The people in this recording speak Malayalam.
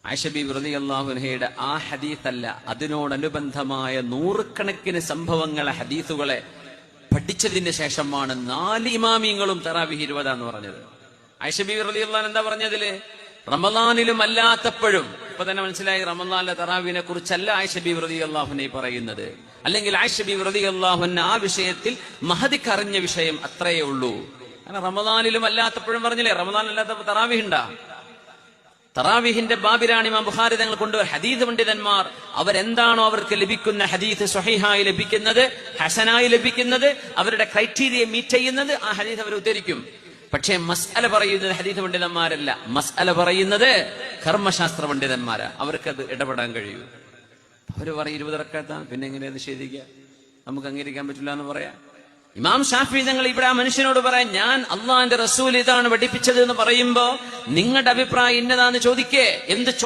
ആയിഷ ബീവി റളിയല്ലാഹു അൻഹയുടെ ആ ഹദീസല്ല, അതിനോടനുബന്ധമായ നൂറുകണക്കിന് സംഭവങ്ങളെ ഹദീസുകളെ പഠിച്ചതിന് ശേഷമാണ് 4 ഇമാമിയങ്ങളും തറാവീഹ് 20 എന്ന് പറഞ്ഞത്. ആയിഷ ബീവി റളിയല്ലാഹു അൻഹ എന്താ പറഞ്ഞതില്? റമളാനിലും അല്ലാത്തപ്പോഴും. ഇപ്പൊ തന്നെ മനസ്സിലായി റമളാനിലെ തറാവീഹിനെ കുറിച്ചല്ല ആയിഷ ബീവി റളിയല്ലാഹു അൻഹ പറയുന്നത്. അല്ലെങ്കിൽ ആയിഷ ബീവി റളിയല്ലാഹു അൻഹ ആ വിഷയത്തിൽ മഹദിക്ക് അറിഞ്ഞ വിഷയം അത്രയേ ഉള്ളൂ. കാരണം റമളാനിലും അല്ലാത്തപ്പോഴും പറഞ്ഞില്ലേ, റമളാനിലല്ലാത്തപ്പോൾ തറാവീഹ് ഉണ്ടാ? തറാവീഹിന്റെ ബാബിലാണ് ഇമാം ബുഖാരി തങ്ങൾ കൊണ്ടുവരുന്ന ഹദീസ് പണ്ഡിതന്മാർ അവരെന്താണോ അവർക്ക് ലഭിക്കുന്ന ഹദീസ് സ്വഹീഹായി ലഭിക്കുന്നത്, ഹസനായി ലഭിക്കുന്നത്, അവരുടെ ക്രൈറ്റീരിയ മീറ്റ് ചെയ്യുന്നത്, ആ ഹദീസ് അവർ ഉദ്ധരിക്കും. പക്ഷേ മസ്അല പറയുന്നത് ഹദീസ് പണ്ഡിതന്മാരല്ല, മസ്അല പറയുന്നത് കർമ്മശാസ്ത്ര പണ്ഡിതന്മാരാ. അവർക്കത് ഇടപെടാൻ കഴിയൂ. അവര് പറയും 20 റക്അത്താണ്, പിന്നെ എങ്ങനെയാ നിഷേധിക്കുക? നമുക്ക് അംഗീകരിക്കാൻ പറ്റില്ല എന്ന് പറയാം. ഇമാം ഷാഫി തങ്ങൾ ഇവിടെ ആ മനുഷ്യനോട് പറയാൻ, ഞാൻ അള്ളാന്റെ റസൂൽ ഇതാണ് പഠിപ്പിച്ചത് എന്ന് പറയുമ്പോ നിങ്ങളുടെ അഭിപ്രായം ഇന്നതാന്ന് ചോദിക്കേ. എന്ത്